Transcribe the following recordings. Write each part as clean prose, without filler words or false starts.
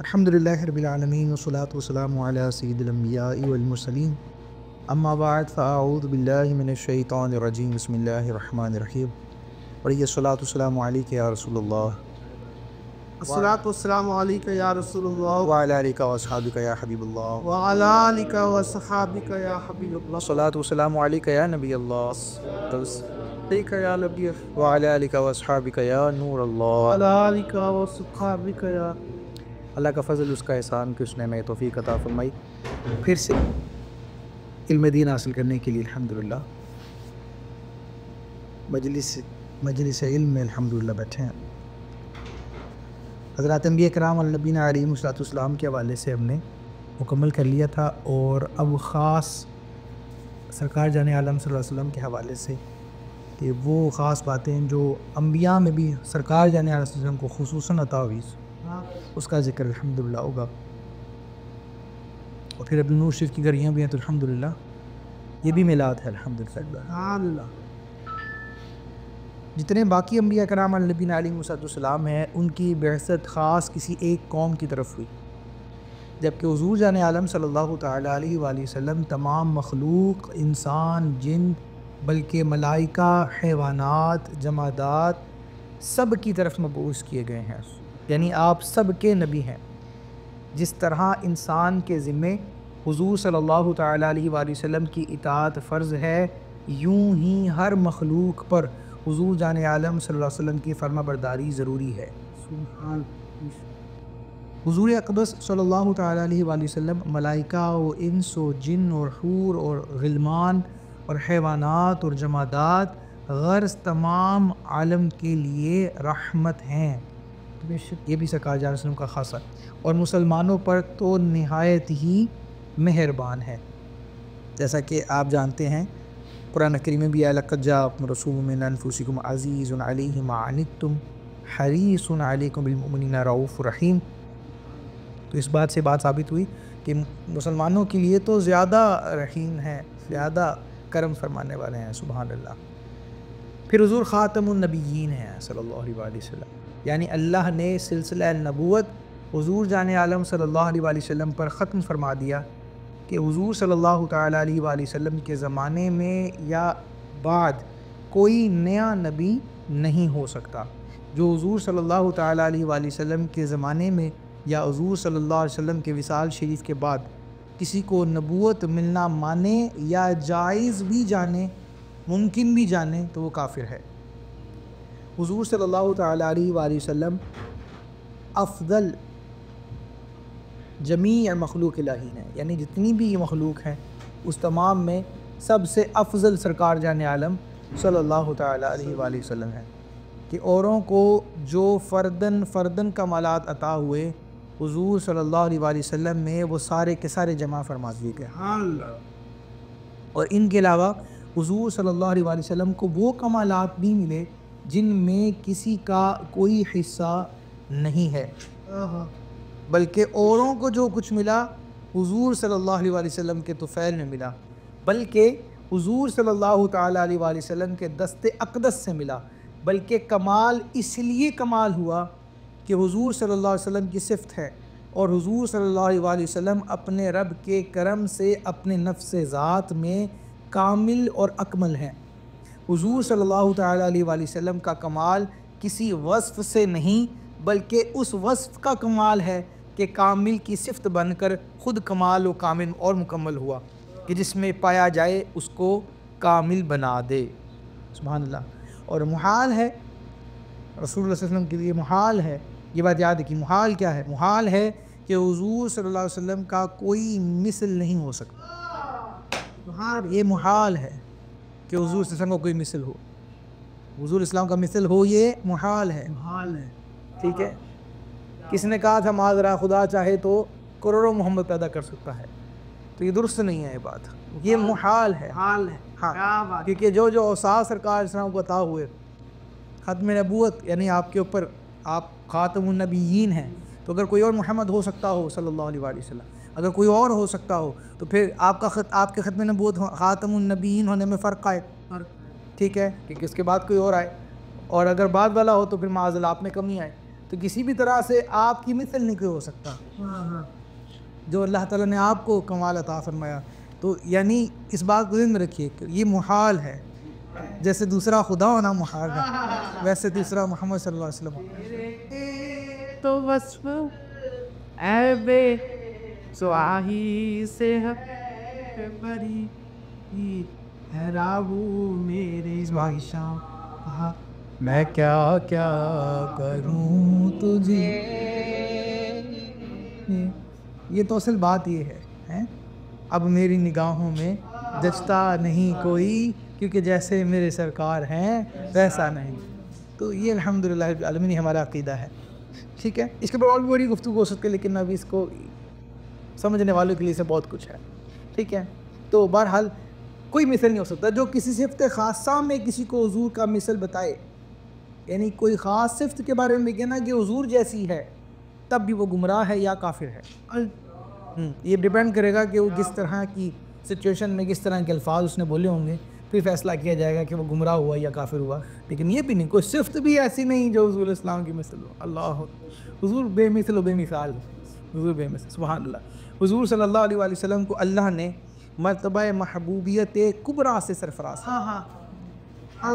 الحمدللہ رب العالمین والصلاة والسلام علی سید الانبیاء والمرسلین اما بعد فاعوذ باللہ من الشیطان الرجیم بسم اللہ الرحمن الرحیم وعلیہ الصلاة والسلام علیکہ یا رسول اللہ الصلاۃ والسلام علیکہ یا رسول اللہ وعلی آلکہ واصحابکہ یا حبیب اللہ وعلی آلکہ وصحابکہ یا حبیب اللہ الصلاة والسلام علیکہ یا نبی اللہ علیکہ یا نبی وعلی آلکہ واصحابکہ یا نور اللہ وعلی آلکہ وصحابکہ یا اللہ کا فضل، اس کا احسان کہ اس نے ہمیں توفیق عطا فرمائی پھر سے علم دین حاصل کرنے کے لیے الحمدللہ مجلس علم میں الحمدللہ بیٹھے ہیں۔ حضرات انبیاء کرام علی نبینا علیہ السلام کے حوالے سے ہم نے مکمل کر لیا تھا، اور اب خاص سرکار جان عالم صلی اللہ علیہ وسلم کے حوالے سے کہ وہ خاص باتیں جو انبیاء میں بھی سرکار جان علیہ وسلم کو خصوصاً عطا ہوئی، اس کا ذکر الحمدللہ ہوگا۔ اور پھر ابن نور شریف کی گھڑیاں بھی ہیں تو الحمدللہ یہ بھی میلاد ہے الحمدللہ۔ جتنے باقی انبیاء کرام علیہ نبینا علیہ السلام ہیں، ان کی بعثت خاص کسی ایک قوم کی طرف ہوئی، جبکہ حضور جان عالم صلی اللہ تعالیٰ علیہ وآلہ وسلم تمام مخلوق، انسان، جن، بلکہ ملائکہ، حیوانات، جمادات سب کی طرف مبعوث کیے گئے ہیں، یعنی آپ سب کے نبی ہیں۔ جس طرح انسان کے ذمے حضور صلی اللہ تعالیٰ علیہ وآلہ وسلم کی اطاعت فرض ہے، یوں ہی ہر مخلوق پر حضور جان عالم صلی اللہ علیہ وسلم کی فرما برداری ضروری ہے۔ حضور اقدس صلی اللہ تعالیٰ علیہ وآلہ وسلم ملائکہ و انس و جن اور حور اور غلمان اور حیوانات اور جمادات غرض تمام عالم کے لیے رحمت ہیں، یہ بھی سرکار جان وسلم کا خاصہ، اور مسلمانوں پر تو نہایت ہی مہربان ہے۔ جیسا کہ آپ جانتے ہیں قرآن کریم میں بھی لَقَدْ جَاءَكُمْ رَسُولٌ مِّنْ أَنفُسِكُمْ عَزِيزٌ عَلَيْهِ مَا عَنِتُّمْ حَرِيصٌ عَلَيْكُمْ بِالْمُؤْمِنِينَ رَءُوفٌ رَحِيمٌ۔ تو اس بات سے بات ثابت ہوئی کہ مسلمانوں کے لیے تو زیادہ رحیم ہیں، زیادہ کرم فرمانے والے ہیں، سبحان اللہ۔ پھر حضور خاتم النبیین ہیں صلی اللہ علیہ وآلہ وسلم، یعنی اللہ نے سلسلہ نبوت حضور جان عالم صلی اللہ علیہ وآلہ وسلم پر ختم فرما دیا کہ حضور صلی اللہ تعالیٰ علیہ وآلہ وسلم کے زمانے میں یا بعد کوئی نیا نبی نہیں ہو سکتا۔ جو حضور صلی اللہ تعالیٰ علیہ وآلہ وسلم کے زمانے میں یا حضور صلی اللہ علیہ وسلم کے وصال شریف کے بعد کسی کو نبوت ملنا مانے یا جائز بھی جانے، ممکن بھی جانے، تو وہ کافر ہے۔ حضور صلی اللہ تعالیٰ علیہ وآلہ وسلم افضل جمیع مخلوق الہی ہیں، یعنی جتنی بھی مخلوق ہیں اس تمام میں سب سے افضل سرکار جان عالم صلی اللہ تعالیٰ علیہ وآلہ وسلم ہیں، کہ اوروں کو جو فردن کمالات عطا ہوئے حضور صلی اللہ علیہ وآلہ وسلم میں وہ سارے کے سارے جمع فرما دیے گئے، اور ان کے علاوہ حضور صلی اللہ علیہ وآلہ وسلم کو وہ کمالات بھی ملے جن میں کسی کا کوئی حصہ نہیں ہے، بلکہ اوروں کو جو کچھ ملا حضور صلی اللہ علیہ وآلہ وسلم کے طفیل میں ملا، بلکہ حضور صلی اللہ تعالیٰ علیہ وآلہ وسلم کے دست اقدس سے ملا، بلکہ کمال اس لیے کمال ہوا کہ حضور صلی اللہ علیہ وسلم کی صفت ہے، اور حضور صلی اللہ علیہ وآلہ وسلم اپنے رب کے کرم سے اپنے نفس ذات میں کامل اور اکمل ہیں۔ حضور صلی اللہ تعالیٰ علیہ وآلہ وسلم کا کمال کسی وصف سے نہیں، بلکہ اس وصف کا کمال ہے کہ کامل کی صفت بن کر خود کمال و کامل اور مکمل ہوا، کہ جس میں پایا جائے اس کو کامل بنا دے، سبحان اللہ۔ اور محال ہے رسول اللہ صلی اللہ علیہ وسلم کے لیے، محال ہے، یہ بات یاد ہے کہ محال کیا ہے؟ محال ہے کہ حضور صلی اللہ علیہ وسلم کا کوئی مثل نہیں ہو سکتا، یہ محال ہے کہ حضور صلی اللہ علیہ وسلم کا کوئی مثل ہو، حضور اسلام کا مثل ہو، یہ محال ہے، ٹھیک ہے۔ کس نے کہا تھا معاذرا خدا چاہے تو کروڑوں محمد پیدا کر سکتا ہے، تو یہ درست نہیں ہے، یہ بات یہ محال ہے، ہاں، کیونکہ جو اوصاف سرکار اسلام کو عطا ہوئے، ختم نبوت یعنی آپ کے اوپر آپ خاتم النبیین ہیں، تو اگر کوئی اور محمد ہو سکتا ہو صلی اللہ علیہ وآلہ وسلم، اگر کوئی اور ہو سکتا ہو تو پھر آپ کے ختم نبوت خاتم النبیین ہونے میں فرق آئے، ٹھیک ہے، کیونکہ اس کے بعد کوئی اور آئے، اور اگر بعد والا ہو تو پھر معاذ اللہ آپ میں کمی آئے۔ تو کسی بھی طرح سے آپ کی مثل نہیں کوئی ہو سکتا جو اللہ تعالیٰ نے آپ کو کمال عطا فرمایا. تو یعنی اس بات کو ذہن میں رکھیے کہ یہ محال ہے، جیسے دوسرا خدا ہونا محال ہے ویسے دوسرا محمد صلی اللہ علیہ وسلم. تو وصف عیب سواہی سے ہے بری حیرابو میرے بادشاہ میں کیا کیا کروں تجھے. یہ تو اصل بات یہ ہے اب میری نگاہوں میں جچتا نہیں کوئی، کیونکہ جیسے میرے سرکار ہیں ویسا نہیں. تو یہ الحمدللہ رب العالمین ہمارا عقیدہ ہے. ٹھیک ہے، اس کے بعد اور بھی بڑی گفتگو ہو سکتی ہے، لیکن ابھی اس کو سمجھنے والوں کے لیے سے بہت کچھ ہے. ٹھیک ہے، تو بہرحال کوئی مثل نہیں ہو سکتا جو کسی صفت خاصہ میں کسی کو حضور کا مثل بتائے، یعنی کوئی خاص صفت کے بارے میں کہنا کہ حضور جیسی ہے، تب بھی وہ گمراہ ہے یا کافر ہے. یہ ڈیپینڈ کرے گا کہ وہ کس طرح کی سچویشن میں کس طرح کے الفاظ اس نے بولے ہوں گے، پھر فیصلہ کیا جائے گا کہ وہ گمراہ ہوا یا کافر ہوا. لیکن یہ بھی نہیں، کوئی صفت بھی ایسی نہیں جو حضور اسلام کی مثل ہو. اللہ حضور بے مثل و بے مثال، حضور بے مثل، سبحان اللہ. حضور صلی اللہ علیہ وآلہ وسلم کو اللہ نے مرتبہ محبوبیت کبریٰ سے سرفراز.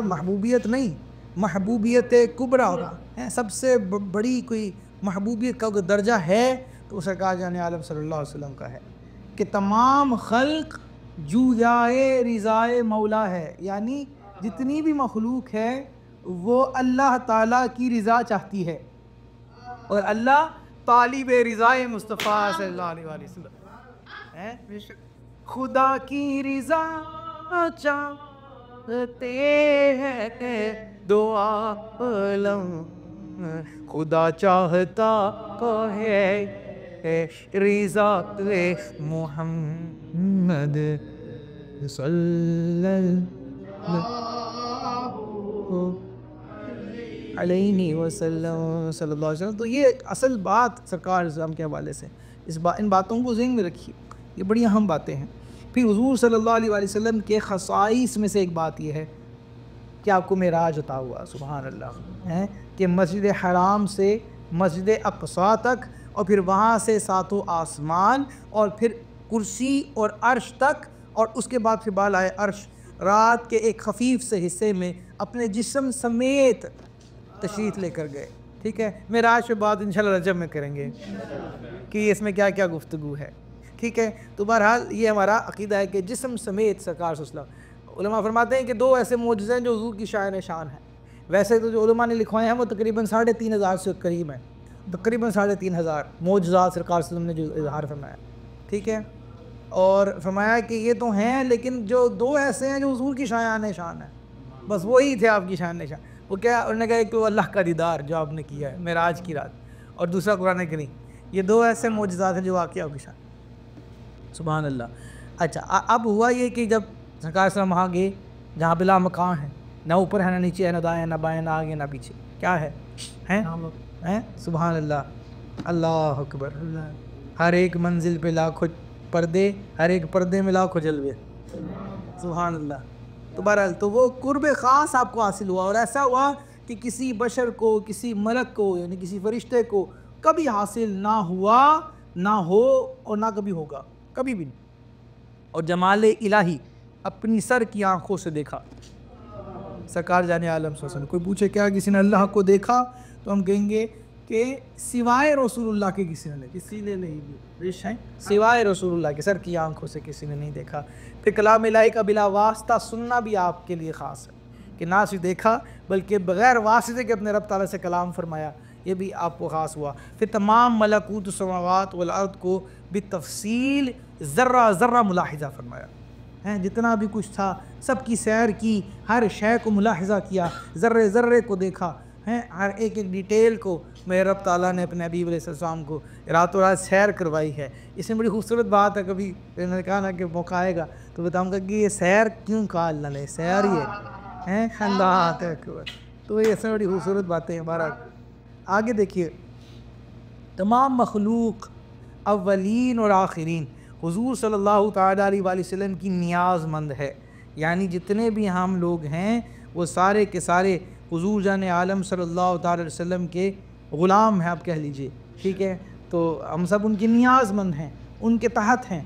محبوبیت نہیں، محبوبیت کبریٰ ہے. سب سے بڑی کوئی محبوبیت کا درجہ ہے تو سرکار جان عالم صلی اللہ علیہ وسلم کا ہے کہ تمام خلق جویائے رضائے مولا ہے، یعنی جتنی بھی مخلوق ہے وہ اللہ تعالیٰ کی رضا چاہتی ہے، اور اللہ طالب رضائے مصطفیٰ صلی اللہ علیہ وآلہ وسلم ہے. خدا کی رضا چاہتے ہیں دو عالم، خدا چاہتا ہے رضا محمد صلی اللہ علیہ وسلم صلی اللہ علیہ وسلم. تو یہ اصل بات سرکار اسلام کے حوالے سے ان باتوں کو ذہن میں رکھیے، یہ بڑی اہم باتیں ہیں. پھر حضور صلی اللہ علیہ وآلہ وسلم کے خصائص میں سے ایک بات یہ ہے کہ آپ کو معراج عطا ہوا، سبحان اللہ، ہے کہ مسجد حرام سے مسجد اقصیٰ تک، اور پھر وہاں سے ساتوں آسمان، اور پھر کرسی اور عرش تک، اور اس کے بعد پھر بالائے عرش رات کے ایک خفیف سے حصے میں اپنے جسم سمیت تشریف لے کر گئے. ٹھیک ہے، معراج کے بعد انشاءاللہ رجب میں کریں گے کہ اس میں کیا کیا گفتگو ہے. ٹھیک ہے، تو بہرحال یہ ہمارا عقیدہ ہے کہ جسم سمیت سرکار صلی اللہ علیہ وسلم. علماء فرماتے ہیں کہ دو ایسے معجزے ہیں جو حضور کی شاعر شان ہیں. ویسے تو جو علماء نے لکھوائے ہیں وہ تقریباً 3,500 سے قریب ہیں، تقریباً 3,500 معجزات سرکار صلی اللہ علیہ وسلم نے جو اظہار فرمایا. ٹھیک ہے، اور فرمایا کہ یہ تو ہیں، لیکن جو دو ایسے ہیں جو حضور کی شاعر شان ہیں، بس وہی تھے آپ کی شان شان. وہ کیا؟ انہوں نے کہا کہ وہ اللہ کا دیدار جو آپ نے کیا ہے معراج کی رات، اور دوسرا قرآن کریم. یہ دو ایسے معجزات ہیں جو واقعہ آپ کی شان. سبحان اللہ. اچھا، اب ہوا یہ کہ جب سرکار صلی اللہ علیہ وسلم وہاں گئے جہاں بلا مکان ہے، نہ اوپر ہے نہ نیچے ہے، نہ دائیں نہ بائیں، نہ آگے نہ پیچھے، کیا ہے؟ ہیں؟ سبحان اللہ، اللہ اکبر. ہر ایک منزل پہ لاکھوں پردے، ہر ایک پردے میں لاکھوں جلوے، سبحان اللہ. تو بہرحال تو وہ قرب خاص آپ کو حاصل ہوا، اور ایسا ہوا کہ کسی بشر کو، کسی ملک کو، یعنی کسی فرشتے کو کبھی حاصل نہ ہوا، نہ ہو، اور نہ کبھی ہوگا، کبھی بھی نہیں. اور جمال الہی اپنی سر کی آنکھوں سے دیکھا سرکار جان عالم صلی اللہ علیہ وسلم. کوئی پوچھے کیا کسی نے اللہ کو دیکھا، تو ہم کہیں گے کہ سوائے رسول اللہ کے کسی نے نہیں، سوائے رسول اللہ کے سر کی آنکھوں سے کسی نے نہیں دیکھا. پھر کلام الہی کا بلا واسطہ سننا بھی آپ کے لیے خاص ہے کہ نہ صرف دیکھا بلکہ بغیر واسطے کے اپنے رب تعالیٰ سے کلام فرمایا، یہ بھی آپ کو خاص ہوا. پھر تمام ملکوت السماوات والارض کو بالتفصیل ذرہ ذرہ ملاحظہ فرمایا، جتنا بھی کچھ تھا سب کی سیر کی، ہر شے کو ملاحظہ کیا، ذرے ذرے کو دیکھا، ہر ایک ایک ڈیٹیل کو میرے رب تعالیٰ نے اپنے حبیب علیہ السلام کو راتوں رات سیر کروائی ہے. اس میں بڑی خوبصورت بات ہے، کبھی میں نے کہا نا کہ موقع آئے گا تو بتاؤں گا کہ یہ سیر کیوں کہا اللہ نے، سیر ہی ہے اللہ اکبر. تو یہ اس میں بڑی خوبصورت باتیں ہیں. ہمارا آگے دیکھیے، تمام مخلوق اولین اور آخرین حضور صلی اللہ تعالیٰ علیہ وآلہ وسلم کی نیاز مند ہے. یعنی جتنے بھی ہم لوگ ہیں وہ سارے کے سارے حضور جان عالم صلی اللہ تعالیٰ علیہ وسلم کے غلام ہیں آپ کہہ لیجئے، ٹھیک ہے، تو ہم سب ان کی نیاز مند ہیں، ان کے تحت ہیں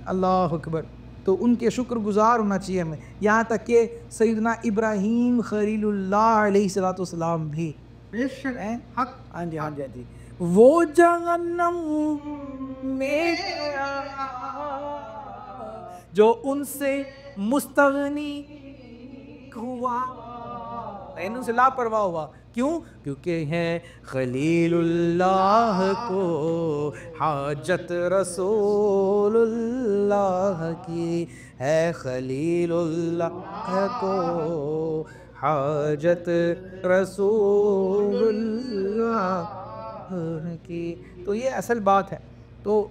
اللہ اکبر، تو ان کے شکر گزار ہونا چاہیے ہمیں، یہاں تک کہ سیدنا ابراہیم خلیل اللہ علیہ السلام بھی بے شک حق ہاں جی ہاں جی وہ جہنم میں جو ان سے مستغنی ہوا، ان سے لاپرواہ ہوا، کیوں؟ کیونکہ ہے خلیل اللہ کو حاجت رسول اللہ کی، ہے خلیل اللہ کو حاجت رسول اللہ کی، تو یہ اصل بات ہے۔ تو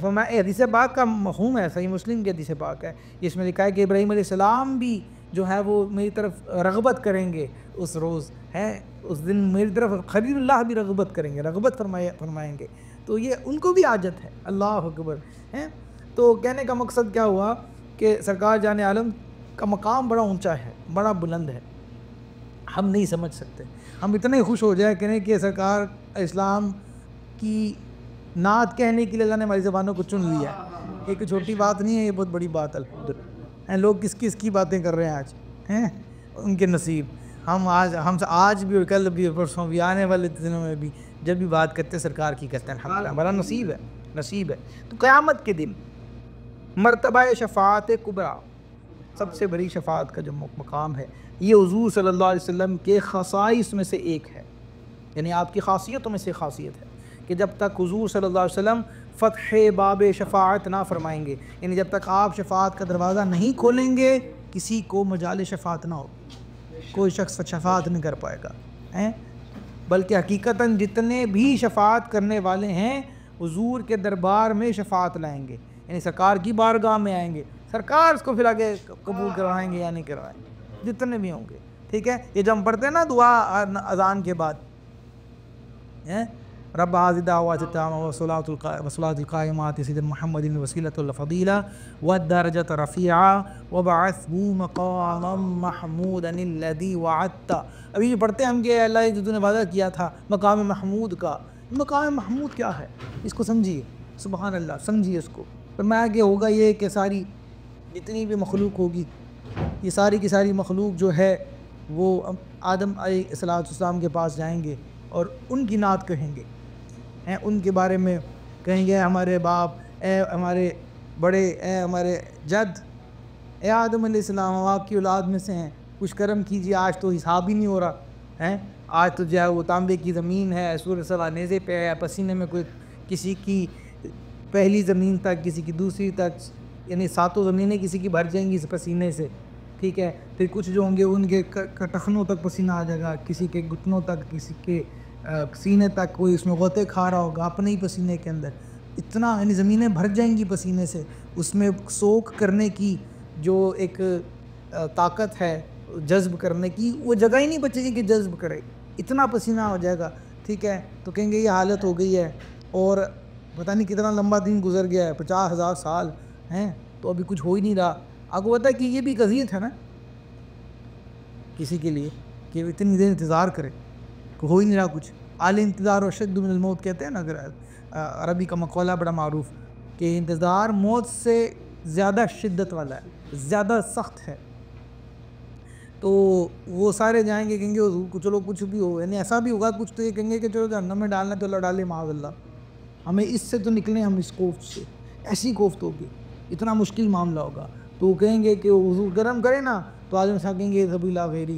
فرمایا حدیث پاک کا مفہوم ہے، صحیح مسلم کی حدیث پاک ہے، جس میں لکھا ہے کہ ابراہیم علیہ السلام بھی جو ہے وہ میری طرف رغبت کریں گے اس روز، ہے اس دن میری طرف خلیل اللہ بھی رغبت کریں گے، رغبت فرمائیں گے، تو یہ ان کو بھی حاجت ہے، اللہ اکبر ہے۔ تو کہنے کا مقصد کیا ہوا کہ سرکار جان عالم کا مقام بڑا اونچا ہے، بڑا بلند ہے، ہم نہیں سمجھ سکتے، ہم اتنے خوش ہو جائے کہنے کہ سرکار اسلام کی نعت کہنے کے لیے اللہ نے ہماری زبانوں کو چن لیا ہے، ایک چھوٹی بات نہیں ہے، یہ بہت بڑی بات الحمدللہ۔ لوگ کس کی باتیں کر رہے ہیں آج، ہیں ان کے نصیب، ہم آج بھی اور کل بھی پرسوں بھی آنے والے دنوں میں بھی جب بھی بات کرتے ہیں سرکار کی کہتے ہیں الحمدللہ، بڑا نصیب ہے۔ تو قیامت کے دن مرتبہ شفاعت کبریٰ، سب سے بڑی شفاعت کا جو مقام ہے، یہ حضور صلی اللہ علیہ وسلم کے خصائص میں سے ایک ہے، یعنی آپ کی خاصیتوں میں سے خاصیت ہے کہ جب تک حضور صلی اللہ علیہ وسلم فتح باب شفاعت نہ فرمائیں گے، یعنی جب تک آپ شفاعت کا دروازہ نہیں کھولیں گے کسی کو مجال شفاعت نہ ہوگی، کوئی شخص شفاعت نہیں کر پائے گا، بلکہ حقیقتاً جتنے بھی شفاعت کرنے والے ہیں حضور کے دربار میں شفاعت لائیں گے، یعنی سرکار کی بارگاہ میں آئیں گے، سرکار اس کو پھر آگے قبول کروائیں گے یا نہیں کروائیں گے، جتنے بھی ہوں گے، ٹھیک ہے۔ یہ جب ہم پڑھتے ہیں نا دعا اذان کے بعد، رب هذه الدعوات التامة والصلاة القائمات سيدنا محمد الوسيلة والفضيلة والدرجة الرفيعة وبعثه مقاما محمودا الذي وعدت، ابھی پڑھتے ہیں ہم کہ اللہ جو نے وعدہ کیا تھا مقام محمود کا، مقام محمود کیا ہے اس کو سمجھیے، سبحان اللہ، سمجھیے اس کو۔ فرمایا کہ ہوگا یہ کہ ساری جتنی بھی مخلوق ہوگی، یہ ساری کی ساری مخلوق جو ہے وہ آدم علیہ السلام کے پاس جائیں گے اور ان کی نعت کہیں گے، ان کے بارے میں کہیں گے ہمارے باپ، اے ہمارے بڑے، اے ہمارے جد، اے آدم علیہ السلام، ہم آپ کی اولاد میں سے ہیں، کچھ کرم کیجیے، آج تو حساب ہی نہیں ہو رہا ہے، آج تو جو ہے وہ تانبے کی زمین ہے، سورہ سوا نیزے پہ ہے، پسینے میں کوئی کسی کی پہلی زمین تک، کسی کی دوسری تک، یعنی ساتوں زمینیں کسی کی بھر جائیں گی اس پسینے سے، ٹھیک ہے، پھر کچھ جو ہوں گے ان کے ٹخنوں تک پسینہ آ جائے گا، کسی کے گھٹنوں تک، کسی کے سینے تک، کوئی اس میں غوطے کھا رہا ہوگا اپنے ہی پسینے کے اندر، اتنا یعنی زمینیں بھر جائیں گی پسینے سے، اس میں سوکھ کرنے کی جو ایک طاقت ہے جذب کرنے کی، وہ جگہ ہی نہیں بچے گی کہ جذب کرے، اتنا پسینہ ہو جائے گا، ٹھیک ہے۔ تو کہیں گے یہ حالت ہو گئی ہے، اور پتہ نہیں کتنا لمبا دن گزر گیا ہے، 50,000 سال ہیں، تو ابھی کچھ ہو ہی نہیں رہا۔ آپ کو پتہ ہے کہ یہ بھی ایک اذیت ہے نا کسی کے لیے کہ اتنی دیر انتظار کرے، کہ ہو ہی نہیں رہا کچھ، آل انتظار و شد من الموت کہتے ہیں نا، اگر عربی کا مقولہ بڑا معروف، کہ انتظار موت سے زیادہ شدت والا ہے، زیادہ سخت ہے۔ تو وہ سارے جائیں گے، کہیں گے چلو کچھ بھی ہو، یعنی ایسا بھی ہوگا کچھ تو یہ کہیں گے کہ چلو جہنم میں ڈالنا تو اللہ ڈالے معاذ اللہ، ہمیں اس سے تو نکلیں، ہم اس کوفت سے، ایسی کوفت ہوگی، اتنا مشکل معاملہ ہوگا۔ تو وہ کہیں گے کہ حضور گرم کرے نا، تو آدم صاحب کہیں گے ذبی لا غیری،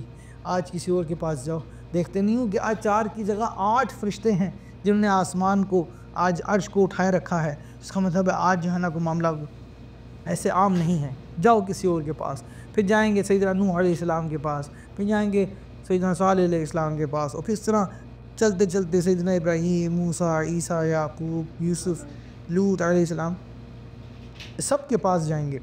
آج کسی اور کے پاس جاؤ، دیکھتے نہیں ہوں کہ آج 4 کی جگہ 8 فرشتے ہیں جنہوں نے آسمان کو، آج عرش کو اٹھائے رکھا ہے، اس کا مطلب ہے آج جو ہے نا کوئی معاملہ ایسے عام نہیں ہے، جاؤ کسی اور کے پاس، پھر جائیں گے سیدنا نوح علیہ السلام کے پاس، پھر جائیں گے سیدنا صالح علیہ السلام کے پاس، اور پھر اس طرح چلتے چلتے سیدنا ابراہیم، موسیٰ، عیسیٰ، یعقوب، یوسف، لوط علیہ السلام، سب کے پاس جائیں گے،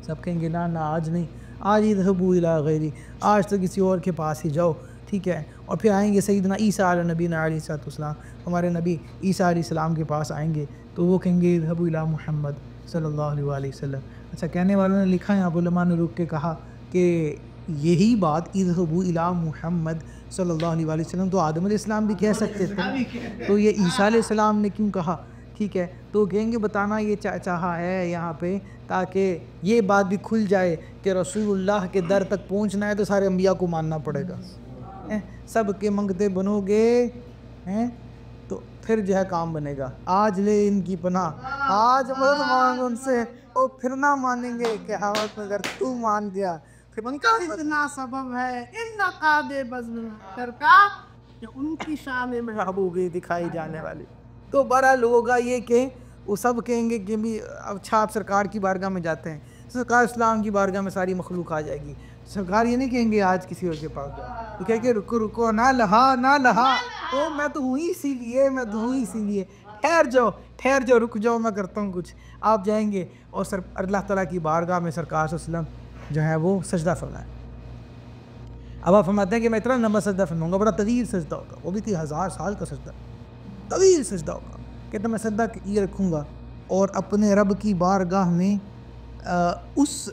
سب کہیں گے نا آج نہیں، آج ہی ذهبوا الی غیری، آج تو کسی اور کے پاس ہی جاؤ، ٹھیک ہے۔ اور پھر آئیں گے سیدنا عیسیٰ علیہ نبینا علیہ السلام، ہمارے نبی عیسیٰ علیہ السلام کے پاس آئیں گے، تو وہ کہیں گے ذهبوا الی محمد صلی اللہ علیہ وسلم۔ اچھا، کہنے والوں نے لکھا ہے، یہاں علماء نے رک کے کہا کہ یہی بات اذهبوا الی محمد صلی اللہ علیہ وآلہ وسلم تو آدم علیہ السلام بھی کہہ سکتے تھے، تو یہ عیسیٰ علیہ السلام نے کیوں کہا؟ ٹھیک ہے، تو کہیں گے بتانا یہ چاہا ہے یہاں پہ تاکہ یہ بات بھی کھل جائے کہ رسول اللہ کے در تک پہنچنا ہے تو سارے انبیاء کو ماننا پڑے گا، سب کے منگتے بنو گے تو پھر جو ہے کام بنے گا۔ آج لے ان کی پناہ، آج مدد مانگ ان سے، اور پھر نہ مانیں گے کہ حوت اگر تو مان دیا پھر ان کا اتنا سبب ہے ان نقاد بزم کا کہ ان کی شان میں محبوبی دکھائی جانے والی۔ تو بہرحال ہوگا یہ کہ وہ سب کہیں گے کہ بھی اچھا آپ سرکار کی بارگاہ میں جاتے ہیں، سرکار اسلام کی بارگاہ میں ساری مخلوق آ جائے گی، سرکار یہ نہیں کہیں گے آج کسی اور کے پاس جاؤ، تو کہیں گے رکو رکو نہ لہا تو میں تو ہوں اسی لیے ٹھہر جاؤ رک جاؤ میں کرتا ہوں کچھ۔ آپ جائیں گے اور اللہ تعالیٰ کی بارگاہ میں سرکار صلی اللہ علیہ وسلم جو ہے وہ سجدہ فرمائیں۔ اب آپ فرماتے ہیں کہ میں اتنا لمبا سجدہ فرماؤں گا، بڑا طویل سجدہ ہوگا، وہ بھی 1000 سال کا سجدہ، طویل سجدہ ہوگا، کہتا میں سجدہ یہ رکھوں گا اور اپنے رب کی بارگاہ میں اس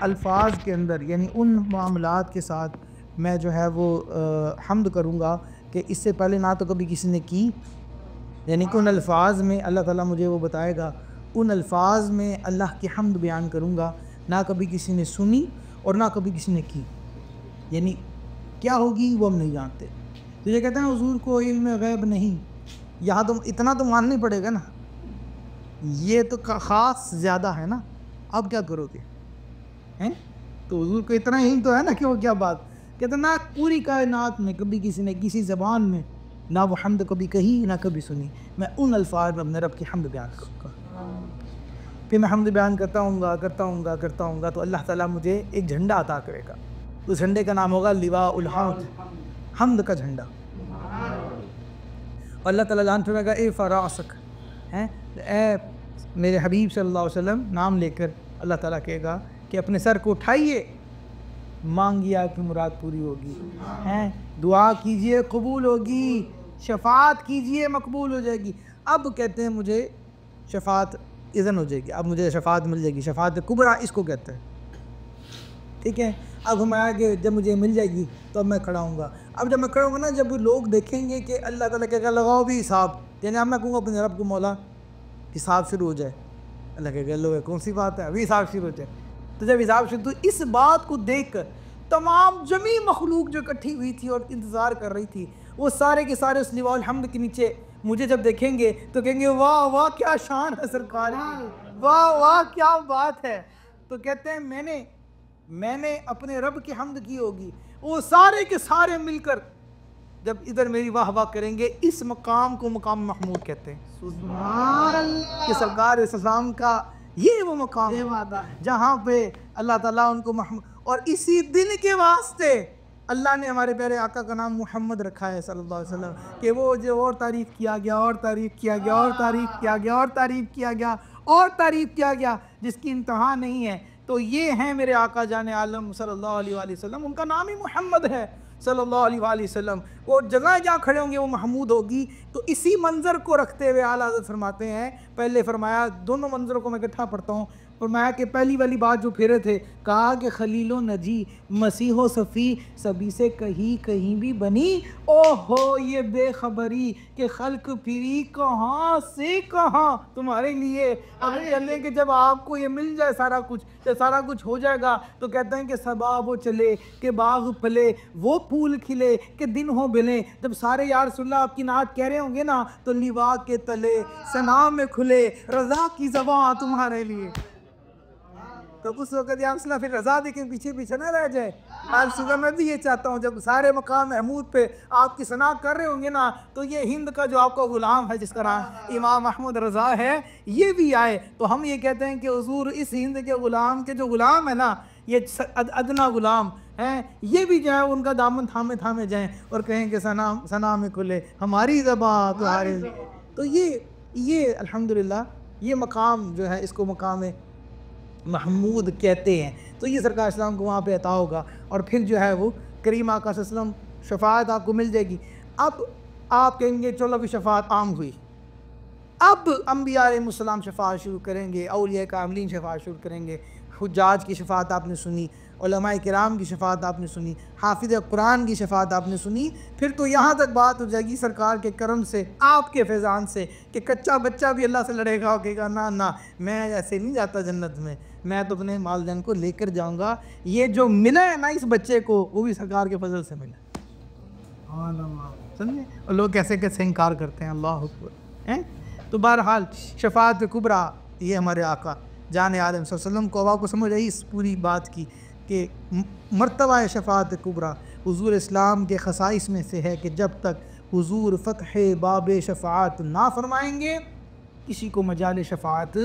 الفاظ کے اندر یعنی ان معاملات کے ساتھ میں جو ہے وہ حمد کروں گا کہ اس سے پہلے نہ تو کبھی کسی نے کی، یعنی کہ ان الفاظ میں اللہ تعالیٰ مجھے وہ بتائے گا، ان الفاظ میں اللہ کی حمد بیان کروں گا، نہ کبھی کسی نے سنی اور نہ کبھی کسی نے کی، یعنی کیا ہوگی وہ ہم نہیں جانتے۔ تو یہ کہتے ہیں حضور کو علم غیب نہیں، یہاں تو اتنا تو ماننا پڑے گا نا، یہ تو خاص زیادہ ہے نا، اب کیا کرو گے؟ تو حضور کو اتنا ہی تو ہے نا کہ وہ کیا بات کہتے ہیں، نہ پوری کائنات میں کبھی کسی نے کسی زبان میں نہ وہ حمد کبھی کہی نہ کبھی سنی، میں ان الفاظ میں اپنے رب کی حمد بیان کروں گا۔ پھر میں حمد بیان کرتا ہوں گا تو اللہ تعالیٰ مجھے ایک جھنڈا عطا کرے گا، اس جھنڈے کا نام ہوگا لواء الحمد، حمد کا جھنڈا، اور اللہ تعالیٰ جان فرمائے گا اے فراسک، اے میرے حبیب صلی اللہ علیہ وسلم نام لے کر اللہ تعالیٰ کہے گا کہ اپنے سر کو اٹھائیے، مانگیے آپ کی مراد پوری ہوگی، دعا کیجئے قبول ہوگی، شفاعت کیجئے مقبول ہو جائے گی۔ اب کہتے ہیں مجھے شفاعت اذن ہو جائے گی، اب مجھے شفاعت مل جائے گی، شفاعت کبریٰ اس کو کہتے ہیں، ٹھیک ہے۔ اب ہم آیا کہ جب مجھے مل جائے گی تو اب میں کھڑا ہوں گا، اب جب میں کھڑا ہوں گا نا، جب لوگ دیکھیں گے کہ اللہ تعالیٰ کہے گا لگاؤ بھی حساب، یعنی اب میں کہوں گا اپنے رب کو مولا حساب شروع ہو جائے، اللہ کہے گا لو کون سی بات ہے ابھی حساب شروع ہو جائے، تو جب حساب شروع، تو اس بات کو دیکھ کر تمام جمیع مخلوق جو اکٹھی ہوئی تھی اور انتظار کر رہی تھی، وہ سارے کے سارے اس لواء الحمد کے نیچے مجھے جب دیکھیں گے تو کہیں گے واہ واہ کیا شان ہے سرکار کی، واہ واہ کیا بات ہے، تو کہتے ہیں میں نے اپنے رب کی حمد کی ہوگی، وہ سارے کے سارے مل کر جب ادھر میری واہ واہ کریں گے، اس مقام کو مقام محمود کہتے ہیں، سبحان اللہ، کہ سرکار اسلام کا یہ وہ مقام ہے جہاں پہ اللہ تعالیٰ ان کو محمود، اور اسی دن کے واسطے اللہ نے ہمارے پیارے آقا کا نام محمد رکھا ہے صلی اللہ علیہ وسلم، کہ وہ جو اور تعریف کیا گیا اور تعریف کیا گیا اور تعریف کیا گیا اور تعریف کیا گیا اور تعریف کیا گیا، جس کی انتہا نہیں ہے۔ تو یہ ہیں میرے آقا جان عالم صلی اللہ علیہ وآلہ وسلم، ان کا نام ہی محمد ہے صلی اللہ علیہ وآلہ وسلم، وہ جگہ جہاں کھڑے ہوں گے وہ محمود ہوگی۔ تو اسی منظر کو رکھتے ہوئے اعلیٰ حضرت فرماتے ہیں، پہلے فرمایا دونوں منظروں کو میں اکٹھا پڑھتا ہوں، فرمایا کہ پہلی والی بات جو پھیرے تھے، کہا کہ خلیل و نجی مسیح و صفی سبھی سے کہیں بھی بنی، او ہو یہ بے خبری کہ خلق پھری کہاں سے کہاں تمہارے لیے، اب چلیں کہ جب آپ کو یہ مل جائے سارا کچھ، جب سارا کچھ ہو جائے گا تو کہتے ہیں کہ صبا وہ چلے کہ باغ پھلے، وہ پھول کھلے کہ دن ہو بلے، جب سارے یا رسول اللہ آپ کی نعت کہہ رہے ہوں گے نا تو لواء کے تلے ثنا میں کھلے رضا کی زباں تمہارے لیے، تو اس وقت یا رسول اللہ پھر رضا دیکھیں پیچھے نہ رہ جائے۔ آج صبح میں بھی یہ چاہتا ہوں جب سارے مقام محمود پہ آپ کی ثنا کر رہے ہوں گے نا تو یہ ہند کا جو آپ کا غلام ہے جس کا نام امام احمد رضا ہے یہ بھی آئے، تو ہم یہ کہتے ہیں کہ حضور اس ہند کے غلام کے جو غلام ہے نا، یہ ادنا غلام ہیں، یہ بھی جو ہے ان کا دامن تھامے جائیں اور کہیں کہ ثنا میں کھلے ہماری زباں تمہارے لیے۔ تو یہ الحمدللہ یہ مقام جو ہے اس کو مقام محمود کہتے ہیں، تو یہ سرکار اسلام کو وہاں پہ عطا ہوگا، اور پھر جو ہے وہ کریم آقا صلی اللہ علیہ وسلم شفاعت آپ کو مل جائے گی۔ اب آپ کہیں گے چلو ابھی شفاعت عام ہوئی، اب انبیاء علیہ السلام شفاعت شروع کریں گے، اولیاء کاملین شفاعت شروع کریں گے، حجاج کی شفاعت آپ نے سنی، علماء کرام کی شفاعت آپ نے سنی، حافظ قرآن کی شفاعت آپ نے سنی، پھر تو یہاں تک بات ہو جائے گی سرکار کے کرم سے، آپ کے فیضان سے، کہ کچا بچہ بھی اللہ سے لڑے گا، کہے گا نہ میں ایسے نہیں جاتا جنت میں تو اپنے والدین کو لے کر جاؤں گا۔ یہ جو ملا ہے نا اس بچے کو، وہ بھی سرکار کے فضل سے ملا۔ سمجھے؟ اور لوگ کیسے کیسے انکار کرتے ہیں، اللہ اکبر۔ تو بہرحال شفاعت کبریٰ، یہ ہمارے آقا جان عالم صلی اللہ علیہ وسلم کو آپ کو سمجھ آئی اس پوری بات کی کہ مرتبہ شفاعت کبریٰ حضور اسلام کے خصائص میں سے ہے کہ جب تک حضور فتح باب شفاعت نہ فرمائیں گے کسی کو مجال شفاعت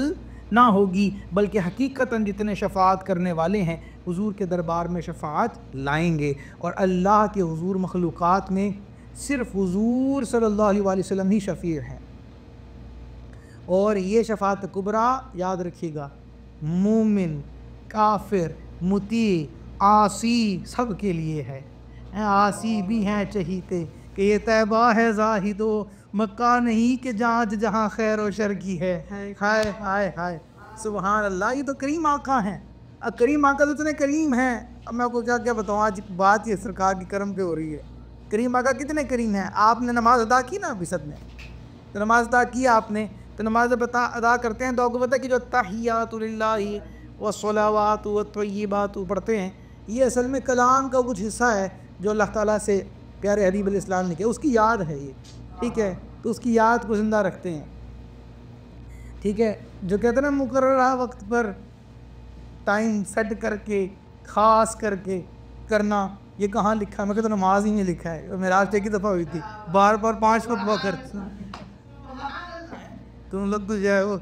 نہ ہوگی، بلکہ حقیقتاً جتنے شفاعت کرنے والے ہیں حضور کے دربار میں شفاعت لائیں گے، اور اللہ کے حضور مخلوقات میں صرف حضور صلی اللہ علیہ وآلہ وسلم ہی شفیع ہیں۔ اور یہ شفاعت کبریٰ یاد رکھیے گا مومن، کافر، مطیع، عاصی سب کے لیے ہے۔ عاصی بھی ہیں چہیتے کہ یہ طیبہ ہے زاہد و مکہ نہیں کہ جہاں خیر و شر کی ہے۔ ہائے ہائے ہائے سبحان اللہ، یہ تو کریم آقا ہیں، کریم آقا تو اتنے کریم ہیں۔ اب میں آپ کو کیا بتاؤں، آج بات یہ سرکار کی کرم پہ ہو رہی ہے۔ کریم آقا کتنے کریم ہیں۔ آپ نے نماز ادا کی نا بسط میں، تو نماز ادا کی آپ نے، تو نماز ادا کرتے ہیں تو آپ کو پتہ ہے کہ جو تحیات للہ والصلوات والطیبات پڑھتے ہیں، یہ اصل میں کلام کا کچھ حصہ ہے جو اللہ تعالیٰ سے پیارے حبیب علیہ السلام نے کیا، اس کی یاد ہے یہ، ٹھیک ہے، تو اس کی یاد کو زندہ رکھتے ہیں، ٹھیک ہے۔ جو کہتے ہیں نا مقررہ وقت پر ٹائم سیٹ کر کے خاص کر کے کرنا، یہ کہاں لکھا ہے؟ میں کہتا نماز ہی نہیں لکھا ہے، معراج ایک ہی دفعہ ہوئی تھی، بار 5 خطبہ کرتے تم لوگ تو جو ہے وہ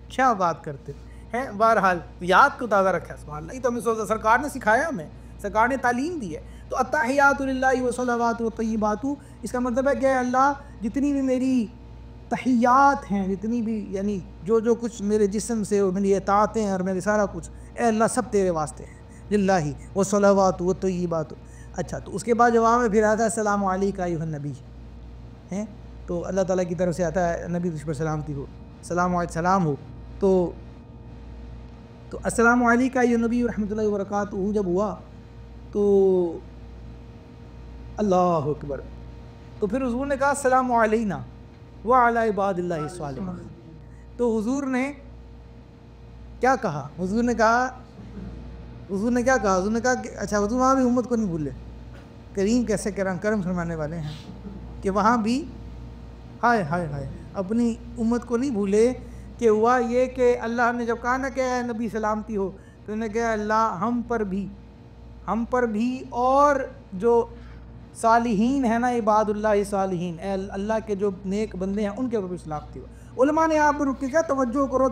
کیا بات کرتے ہیں۔ بہرحال یاد کو تازہ رکھا ہے، سبحان اللہ، یہ تو ہمیں سوچا سرکار نے سکھایا، ہمیں سرکار نے تعلیم دی ہے۔ تو التحیات للہ والصلوات والطیبات، اس کا مطلب ہے کہ اللہ جتنی بھی میری تحیات ہیں، جتنی بھی یعنی جو کچھ میرے جسم سے اور میری اطاعتیں اور میرے سارا کچھ، اے اللہ سب تیرے واسطے ہیں، للہ والصلوات والطیبات۔ اچھا، تو اس کے بعد جواب میں پھر آتا ہے السلام علیکہ ایھا النبی، ہیں تو اللہ تعالیٰ کی طرف سے آتا ہے نبی تجھ پر سلامتی ہو، سلام علیہ سلام ہو، تو السلام علیکہ ایھا النبی ورحمۃ اللہ وبرکاتہ جب ہوا تو اللہ اکبر، تو پھر حضور نے کہا السلام علینا وعلی عباد اللہ الصالحین۔ تو حضور نے کیا کہا؟ حضور نے کہا کہ اچھا حضور وہاں بھی امت کو نہیں بھولے، کریم کیسے کرم فرمانے والے ہیں کہ وہاں بھی ہائے ہائے ہائے اپنی امت کو نہیں بھولے، کہ ہوا یہ کہ اللہ نے جب کہا نا کہ اے نبی سلامتی ہو، تو انہوں نے کہا اللہ ہم پر بھی اور جو صالحین ہیں نا عباد اللہ صالحین، اے اللہ کے جو نیک بندے ہیں ان کے اوپر بھی سلامتی ہو۔ علماء نے آپ پر رک کے کیا توجہ کرو،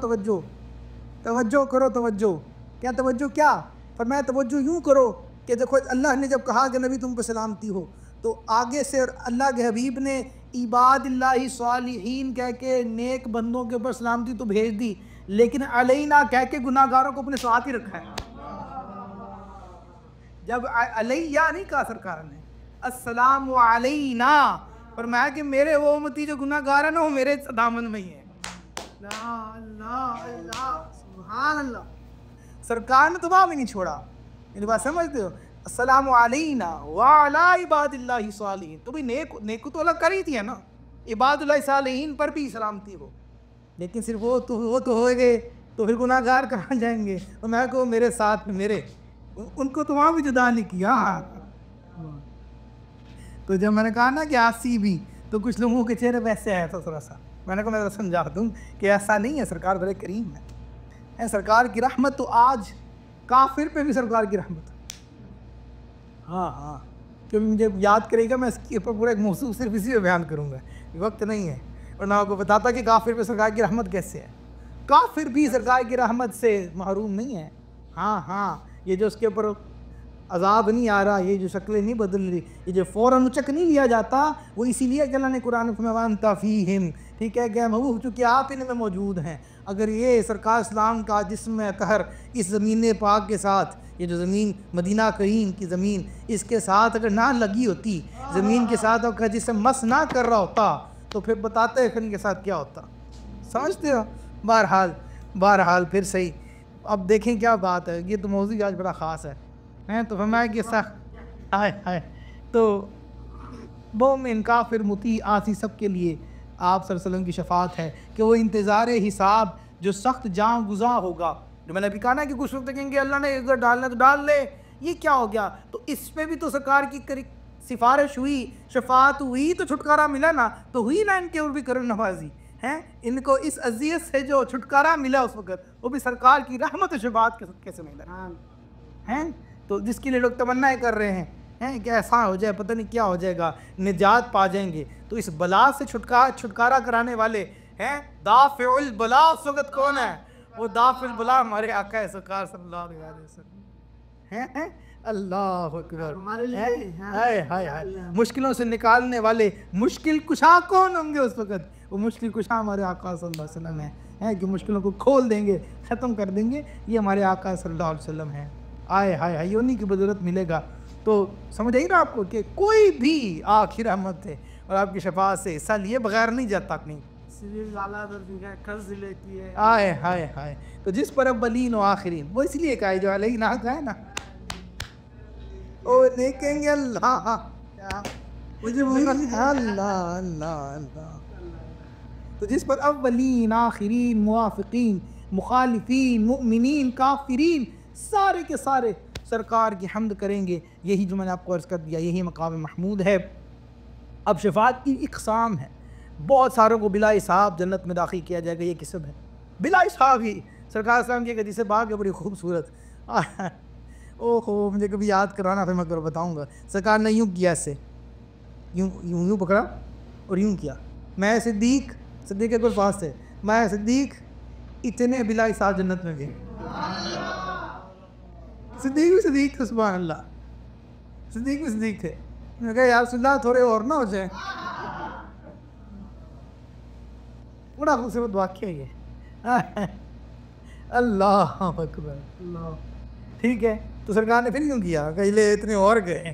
کیا توجہ کیا فرمایا؟ توجہ یوں کرو کہ دیکھو اللہ نے جب کہا کہ نبی تم پہ سلامتی ہو، تو آگے سے اللہ کے حبیب نے عباد اللہ صالحین کہہ کے نیک بندوں کے اوپر سلامتی تو بھیج دی، لیکن علینا کہہ کے گناہ گاروں کو اپنے ساتھ ہی رکھا ہے۔ جب علیہ نہیں کہا سرکار نے، السلام علینا، فرمایا کہ میرے وہ امتی جو گناہ گار ہیں نا وہ میرے دامن میں ہی ہیں۔ اللہ سبحان اللہ، سرکار نے تمام ہی نہیں چھوڑا، میری بات سمجھتے ہو؟ السلام علینا وعلی عباد اللہ صالحین، تو بھی نیک تو الگ کر ہی تھی ہے نا، عباد اللہ صالحین پر بھی سلامتی ہو، لیکن صرف وہ تو ہوئے گئے تو پھر گناہ گار کہاں جائیں گے؟ اور میں کہوں میرے ساتھ میرے ان کو تو وہاں بھی جدا نہیں کیا۔ تو جب میں نے کہا نا کہ آسی بھی، تو کچھ لوگوں کے چہرے ویسے آیا تھا تھوڑا سا، میں نے کہا میں سمجھا دوں کہ ایسا نہیں ہے، سرکار بڑے کریم ہے، سرکار کی رحمت تو آج کافر پہ بھی سرکار کی رحمت۔ ہاں جو مجھے یاد کرے گا میں اس کے اوپر پورا ایک موضوع صرف اسی پہ بیان کروں گا، وقت نہیں ہے، اور نہ آپ کو بتاتا کہ کافر پہ سرکار کی رحمت کیسے ہے۔ کافر بھی سرکار کی رحمت سے محروم نہیں ہے۔ ہاں یہ جو اس کے اوپر عذاب نہیں آ رہا، یہ جو شکلیں نہیں بدل رہی، یہ جو فوراً اچک نہیں لیا جاتا، وہ اسی لیے کہ اللہ نے قرآن میں وَأَنْتَ فِيهِمْ، ٹھیک ہے کہ محبوب چونکہ آپ ان میں موجود ہیں۔ اگر یہ سرکار اسلام کا جسم طاہر اس زمین پاک کے ساتھ، یہ جو زمین مدینہ کریم کی زمین، اس کے ساتھ اگر نہ لگی ہوتی، زمین کے ساتھ اگر جسم مس نہ کر رہا ہوتا، تو پھر بتاتے ہیں پھر ان کے ساتھ کیا ہوتا، سمجھتے ہو؟ بہرحال پھر صحیح۔ اب دیکھیں کیا بات ہے، یہ تو موضوع آج بڑا خاص ہے، ہیں تو فرمایا کہ سخت ہائے تو مومن کافر مطیع عاصی سب کے لیے آپ صلی اللہ علیہ وسلم کی شفاعت ہے کہ وہ انتظار حساب جو سخت جاں گزاں ہوگا، جو میں نے ابھی کہا نا کہ کچھ لوگ کہیں گے اللہ نے اگر ڈالنا تو ڈال لے، یہ کیا ہو گیا؟ تو اس پہ بھی تو سرکار کی سفارش ہوئی، شفاعت ہوئی تو چھٹکارا ملا نا، تو ہوئی نا ان کے اور بھی کرم نوازی ہیں، ان کو اس اذیت سے جو چھٹکارا ملا اس وقت وہ بھی سرکار کی رحمت و شفاعت کے صدقے سے ملا ہیں، تو جس کے لیے لوگ تمنا کر رہے ہیں کہ ایسا ہو جائے، پتہ نہیں کیا ہو جائے گا، نجات پا جائیں گے، تو اس بلا سے چھٹکارا کرانے والے ہیں دافع البلا۔ اس وقت کون ہے؟ وہ دافع البلا ہمارے آقا سرکار صلی اللہ علیہ وسلم ہیں۔ اللہ اکبر، ہائے ہائے ہائے، مشکلوں سے نکالنے والے مشکل کشا کون ہوں گے اس وقت؟ وہ مشکل کشا ہمارے آقا صلی اللہ علیہ وسلم ہیں کہ مشکلوں کو کھول دیں گے، ختم کر دیں گے، یہ ہمارے آقا صلی اللہ علیہ وسلم ہیں۔ آئے ہائے ہائے، انہی کی بدولت ملے گا۔ تو سمجھ آئی نا آپ کو کہ کوئی بھی آخر رحمت ہے اور آپ کی شفاعت سے حصہ لیے بغیر نہیں جاتا کہیں۔ آئے ہائے ہائے، تو جس پر اولین و آخرین، وہ اس لیے کہا ہے جو علیہ نہ کہا ہے نا، وہ نہیں کہیں گے اللہ اللہ اللہ، تو جس پر اولین آخرین موافقین مخالفین مؤمنین کافرین سارے کے سارے سرکار کی حمد کریں گے، یہی جو میں نے آپ کو عرض کر دیا، یہی مقام محمود ہے۔ اب شفاعت کی اقسام ہے، بہت ساروں کو بلا حساب جنت میں داخل کیا جائے گا، یہ قسم ہے بلا حساب ہی۔ سرکار اسلام کی ایک حدیث پاک ہے بڑی خوبصورت، اوہ مجھے کبھی یاد کرانا پھر میں بتاؤں گا۔ سرکار نے یوں کیا، ایسے یوں پکڑا اور یوں کیا، میں صدیق کے کوئی پاس سے، میں صدیق اتنے بلا حساب جنت میں گئے، صدیق سبحان اللہ، صدیق تھے۔ میں نے کہا یا رسول اللہ تھوڑے اور نہ ہو جائیں، بڑا خوبصورت واقعہ یہ، اللہ اکبر اللہ، ٹھیک ہے۔ تو سرکار نے پھر کیوں کیا کہ لے اتنے اور گئے،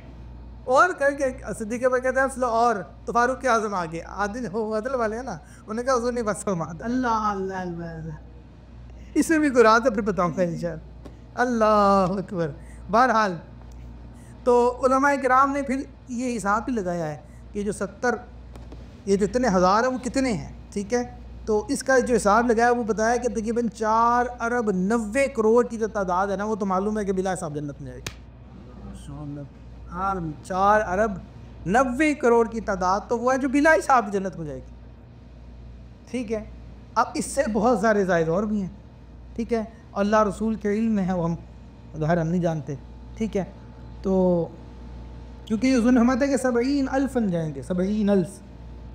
اور کر کے صدیق پر کہتے ہیں چلو اور، تو فاروق اعظم آگے، عادل والے ہیں نا، انہوں نے کہا حضور نہیں بس فرما دیں، اللہ اللہ، اس میں بھی کوئی رات ہے پھر بتاؤں گا انشاءاللہ، اللہ اکبر۔ بہرحال تو علماء کرام نے پھر یہ حساب بھی لگایا ہے کہ جو 70 یہ جو اتنے ہزار ہیں وہ کتنے ہیں، ٹھیک ہے۔ تو اس کا جو حساب لگایا وہ بتایا کہ تقریباً 4 ارب 90 کروڑ کی جو تعداد ہے نا، وہ تو معلوم ہے کہ بلا حساب جنت میں جائے گی، 4 ارب 90 کروڑ کی تعداد تو وہ ہے جو بلا حساب جنت میں جائے گی، ٹھیک ہے۔ اب اس سے بہت سارے زائد اور بھی ہیں، ٹھیک ہے، اللہ رسول کے علم میں ہے، وہ ہم ظاہر ہم نہیں جانتے، ٹھیک ہے۔ تو کیونکہ یہ ظلم ہے کہ 70,000 جائیں گے، 70,000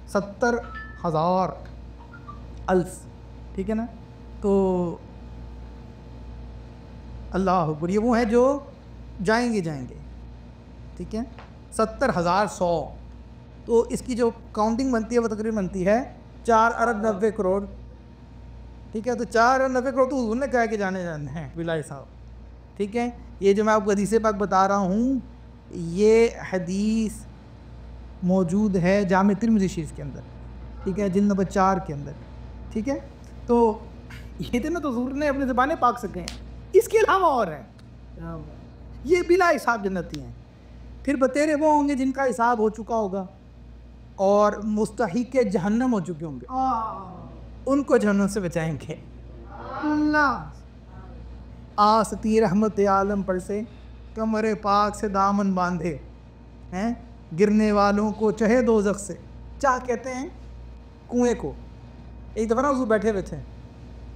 70,000 ٹھیک ہے نا۔ تو اللہ اکبر، یہ وہ ہیں جو جائیں گے، ٹھیک ہے، 70,100، تو اس کی جو کاؤنٹنگ بنتی ہے وہ تقریباً بنتی ہے 4 ارب 90 کروڑ، ٹھیک ہے۔ تو 4 ارب 90 کروڑ تو حضور نے کہا کہ جانے ہیں بلا حساب، ٹھیک ہے۔ یہ جو میں آپ کو حدیث پاک بتا رہا ہوں، یہ حدیث موجود ہے جامع ترمذی شریف کے اندر، ٹھیک ہے، جلد نمبر 4 کے اندر، ٹھیک ہے۔ تو یہ تو نا تو حضور نے اپنے زبانیں پاک سکے ہیں، اس کے علاوہ اور ہیں، یہ بلا حساب جنتی ہیں۔ پھر بتیرے وہ ہوں گے جن کا حساب ہو چکا ہوگا اور مستحق جہنم ہو چکے ہوں گے، ان کو جہنم سے بچائیں گے اللہ۔ آستی رحمت عالم پر سے کمر پاک سے دامن باندھے ہیں، گرنے والوں کو چہے دوزخ سے، کیا کہتے ہیں کنویں کو۔ ایک دفعہ نا حضور بیٹھے ہوئے تھے،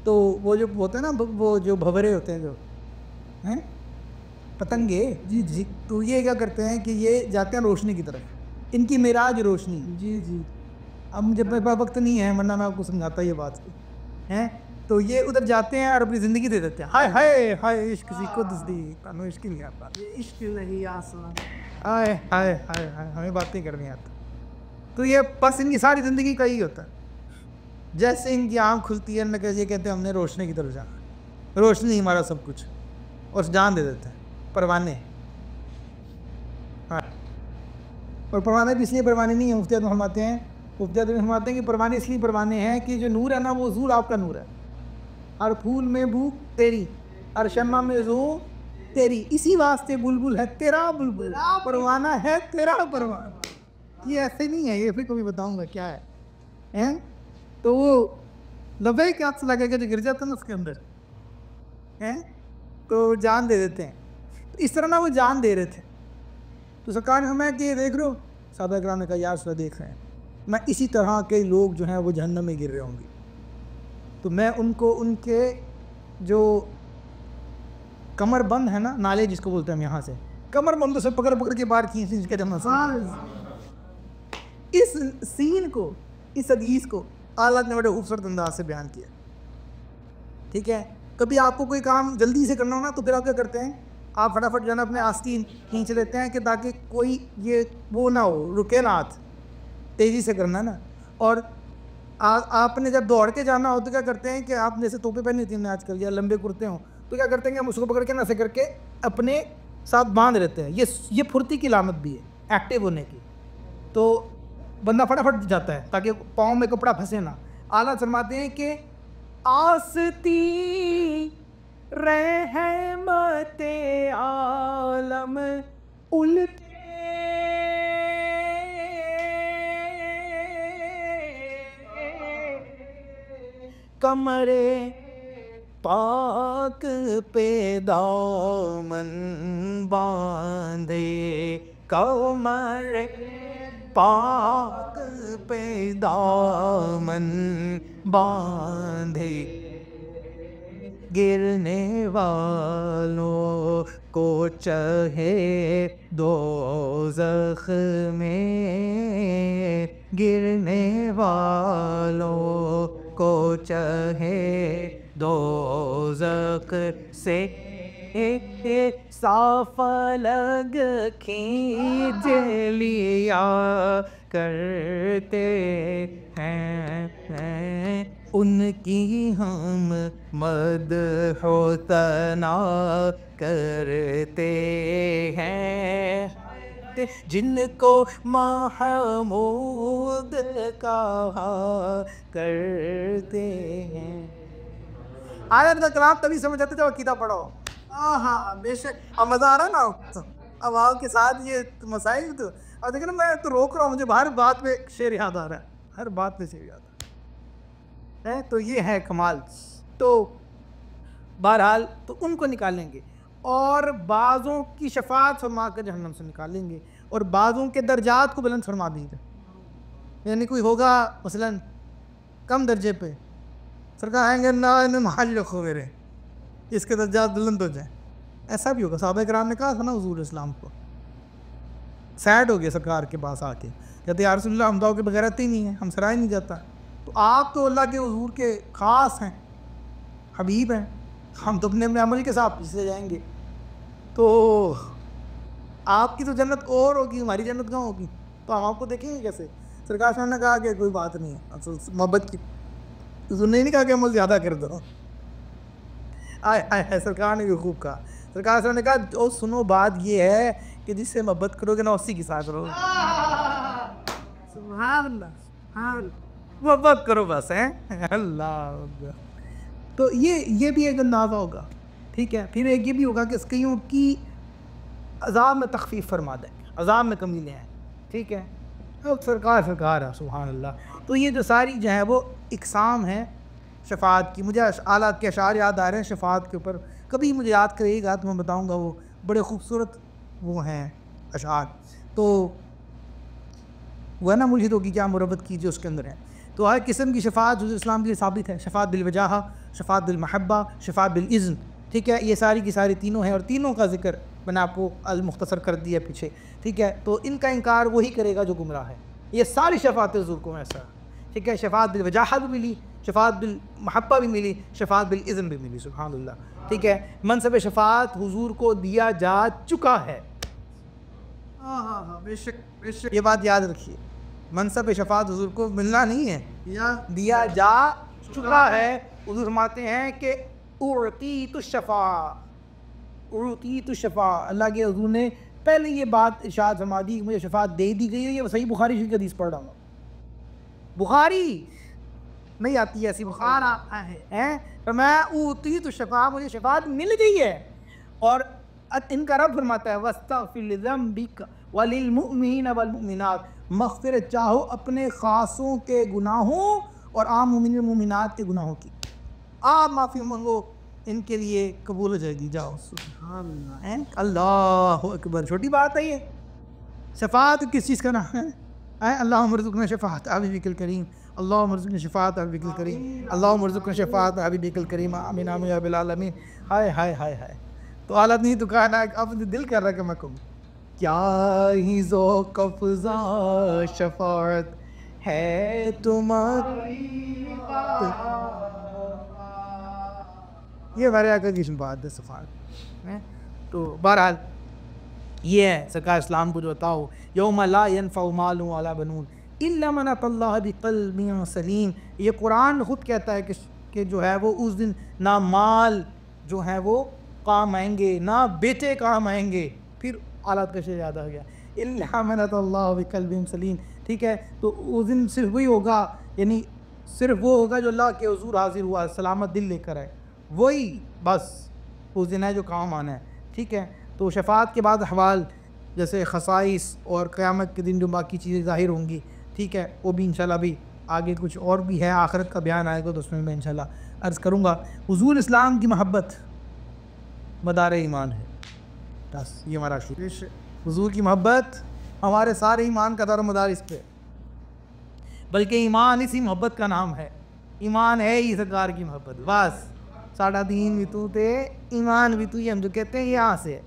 تو وہ جو ہوتے ہیں نا، وہ جو بھورے ہوتے ہیں جو ہیں پتنگے، جی، تو یہ کیا کرتے ہیں کہ یہ جاتے ہیں روشنی کی طرف، ان کی معراج روشنی، جی۔ اب مجھے وقت نہیں ہے ورنہ میں آپ کو سمجھاتا یہ بات ہیں۔ تو یہ ادھر جاتے ہیں اور اپنی زندگی دے دیتے ہیں، ہائے ہائے ہائے عشق سی کو دستی کانو عشق نہیں آتا، یہ عشق نہیں آسان، ہائے ہائے ہائے ہائے ہمیں باتیں کرنی آتا۔ تو یہ بس ان کی ساری زندگی کا ہی ہوتا ہے، جیسے ان کی آنکھ کھلتی ہے یہ کہتے ہیں ہم نے روشنی کی طرف جانا، روشنی ہمارا سب کچھ، اور جان دے دیتے ہیں پروانے، ہاں۔ اور پروانے بھی اس لیے پروانے نہیں ہیں، مفتی فرماتے ہیں کہ پروانے اس لیے پروانے ہیں کہ جو نور ہے نا وہ حضور آپ کا نور ہے، ہر پھول میں بو تیری، ہر شمع میں زو تیری، اسی واسطے بلبل ہے تیرا بلبل، پروانہ ہے تیرا پروانہ. یہ ایسے نہیں ہے، یہ پھر کبھی بتاؤں گا کیا ہے. تو وہ لبے کے ہاتھ سے لگے گا جو گر جاتا ہے نا اس کے اندر تو جان دے دیتے ہیں. اس طرح نہ وہ جان دے رہے تھے. تو سرکار نے فرمایا کہ یہ دیکھ رہے ہو. صحابہ کرام نے کہا یا رسول اللہ دیکھ رہے ہیں. میں اسی طرح کے لوگ جو ہیں وہ جہنم میں گر رہے ہوں گے، تو میں ان کو ان کے جو کمر بند ہے نا، نالے جس کو بولتے ہیں ہم یہاں سے، کمر بندوں سے پکڑ پکڑ کے باہر کھینچ کھینچ کے جنت سے. اس سین کو، اس حدیث کو اعلیٰ نے بڑے خوبصورت انداز سے بیان کیا. ٹھیک ہے، کبھی آپ کو کوئی کام جلدی سے کرنا ہو نا تو پھر آپ کیا کرتے ہیں، آپ فٹافٹ جو ہے نا اپنے آستین کھینچ لیتے ہیں کہ تاکہ کوئی یہ وہ نہ ہو، رکے نا ہاتھ، تیزی سے کرنا ہے نا. اور آپ نے جب دوڑ کے جانا ہو تو کیا کرتے ہیں کہ آپ جیسے ٹوپے پہنی ہوتی ہیں آج کل یا لمبے کرتے ہوں تو کیا کرتے ہیں کہ ہم اس کو پکڑ کے نہ سے کر کے اپنے ساتھ باندھ لیتے ہیں. یہ پھرتی کی علامت بھی ہے، ایکٹیو ہونے کی. تو بندہ فٹافٹ جاتا ہے تاکہ پاؤں میں کپڑا پھنسے نہ. اعلیٰ فرماتے ہیں کہ آستی رحمت عالم الٹے کمرے پاک پہ دامن باندھے، کمر پاک پہ دامن باندھے، گرنے والوں کو چاہے دوزخ میں، گرنے والوں کو چاہے دوزخ سے صاف لگ کھینچ لیا کرتے ہیں، ان کی ہم مدح و ثنا کرتے ہیں، جن کو محمود کہا کرتے ہیں. آیت کا کلام تبھی سمجھ آتے جب عقیدہ پڑھو. ہاں بے شک. اب مزہ آ رہا نا اب آپ کے ساتھ یہ مسائل. تو اب دیکھیں نا میں تو روک رہا ہوں، مجھے ہر بات پہ شعر یاد آ رہا ہے، ہر بات پہ شعر یاد آ رہا ہے. تو یہ ہے کمال. تو بہرحال تو ان کو نکالیں گے اور بعضوں کی شفاعت فرما کر جہنم سے نکالیں گے اور بعضوں کے درجات کو بلند فرما دیں گے. یعنی کوئی ہوگا مثلاً کم درجے پہ، سرکار آئیں گے نہ انہیں محل رکھو میرے، اس کے درجات بلند ہو جائیں. ایسا بھی ہوگا. صحابہ کرام نے کہا تھا نا حضور اسلام کو، سیڈ ہو گیا سرکار کے پاس آ کے، کہتے یا رسول اللہ ہم دعو کے بغیر ہی نہیں ہیں، ہم سرائے نہیں جاتا. تو آپ تو اللہ کے حضور کے خاص ہیں، حبیب ہیں، ہم تو اپنے عمل کے ساتھ پیچھے جائیں گے. تو آپ کی تو جنت اور ہوگی، ہماری جنت کہاں ہوگی؟ تو ہم آپ کو دیکھیں گے کیسے؟ سرکار صاحب نے کہا کہ کوئی بات نہیں ہے، محبت کی. حضور نے نہیں کہا کہ عمل زیادہ کر دو. سرکار نے بھی خوب کہا. سرکار صاحب نے کہا او سنو بات یہ ہے کہ جس سے محبت کرو گے نا اسی کے ساتھ رہو. سبحان اللہ، محبت کرو بس. اللہ. تو یہ بھی ایک اندازہ ہوگا. ٹھیک ہے. پھر ایک یہ بھی ہوگا کہ کئیوں کی عذاب میں تخفیف فرما دیں، عذاب میں کمی لے آئیں. ٹھیک ہے. سرکار ہے سبحان اللہ. تو یہ جو ساری جو ہے وہ اقسام ہیں شفاعت کی. مجھے اعلیٰ کے اشعار یاد آ رہے ہیں شفاعت کے اوپر، کبھی مجھے یاد کرے گا تو میں بتاؤں گا. وہ بڑے خوبصورت وہ ہیں اشعار. تو وہ ہے نا مرشدوں کی کیا مربت کیجیے اس کے اندر ہے. تو ہر قسم کی شفاعت حضور اسلام کے لیے ثابت ہے. شفاعت بالوجاہہ، شفاعت بالمحبہ، شفاعت بالاذن. ٹھیک ہے. یہ ساری کی ساری تینوں ہیں اور تینوں کا ذکر میں نے آپ کو المختصر کر دیا پیچھے. ٹھیک ہے. تو ان کا انکار وہی کرے گا جو گمراہ ہے. یہ ساری شفاعت حضور کو ایسا. ٹھیک ہے. شفاعت بالوجاہہ بھی ملی، شفاعت بالمحبہ بھی ملی، شفاعت بالاذن بھی ملی. سبحان اللہ. ٹھیک ہے. منصب شفاعت حضور کو دیا جا چکا ہے. بے شک بے شک. یہ بات یاد رکھیے، منصب شفاعت حضور کو ملنا نہیں ہے، دیا جا چکا ہے. حضور فرماتے ہیں کہ اعطیت الشفاعہ، اعطیت الشفاعہ. اللہ کے حضور نے پہلے یہ بات ارشاد فرما دی کہ مجھے شفاعت دے دی گئی ہے. یہ صحیح بخاری شریف کی حدیث پڑھ رہا ہوں. بخاری نہیں آتی ایسی بخار آتا ہے. میں اعطیت الشفاعہ، مجھے شفاعت مل گئی ہے. اور ان کا رب فرماتا ہے وَاسْتَغْفِرْ لِذَنبِكَ وَلِلْمُؤْمِنِينَ وَالْمُؤْمِنَاتِ، مغفرت چاہو اپنے خاصوں کے گناہوں اور عام مومنین و مومنات کے گناہوں کی، آپ معافی مانگو، ان کے لیے قبول ہو جائے گی. جاؤ سبحان اللہ، اللہ اکبر. چھوٹی بات ہے یہ. شفاعت کس چیز کا نام ہے؟ اللہم ارزقنا شفاعت حبیبک الکریم، اللہم ارزقنا شفاعت حبیبک الکریم، اللہم ارزقنا شفاعت حبیبک الکریم. آمین آمین یا رب العالمین. ہائے ہائے ہائے ہائے. تو حالت نہیں تو کہنا ہے، اب دل کر رہا ہے کہ میں کہوں کیا ہی ذوق افزا شفاعت ہے تمہاری. یہ ہمارے آقا کی شفاعت ہے، شفاعت. تو بہرحال یہ ہے سرکار اسلام کو جو بتاؤ یوم لا ینفع مال ولا بنون الا من اتى اللہ بقلب سلیم. یہ قرآن خود کہتا ہے کہ جو ہے وہ اس دن نہ مال جو ہے وہ کام آئیں گے، نہ بیٹے کام آئیں گے. پھر حالات کا شے یاد آ گیا، الا من اتى اللہ بقلب سلیم. ٹھیک ہے، تو اس دن صرف وہی ہوگا، یعنی صرف وہ ہوگا جو اللہ کے حضور حاضر ہوا سلامت دل لے کر آئے، وہی بس اس دن ہے جو کام آنا ہے. ٹھیک ہے، تو شفاعت کے بعد احوال جیسے خصائص اور قیامت کے دن جو باقی چیزیں ظاہر ہوں گی، ٹھیک ہے، وہ بھی انشاءاللہ بھی آگے کچھ اور بھی ہے، آخرت کا بیان آئے گا تو اس میں میں انشاءاللہ عرض کروں گا. حضور اسلام کی محبت مدار ایمان ہے. بس یہ ہمارا شکر، حضور کی محبت ہمارے سارے ایمان کا دار و مدار اس پہ، بلکہ ایمان اسی محبت کا نام ہے. ایمان ہے ہی سرکار کی محبت. بس ساڑھا دین بھی تو تے ایمان بھی تو، یہ ہم جو کہتے ہیں یہاں سے.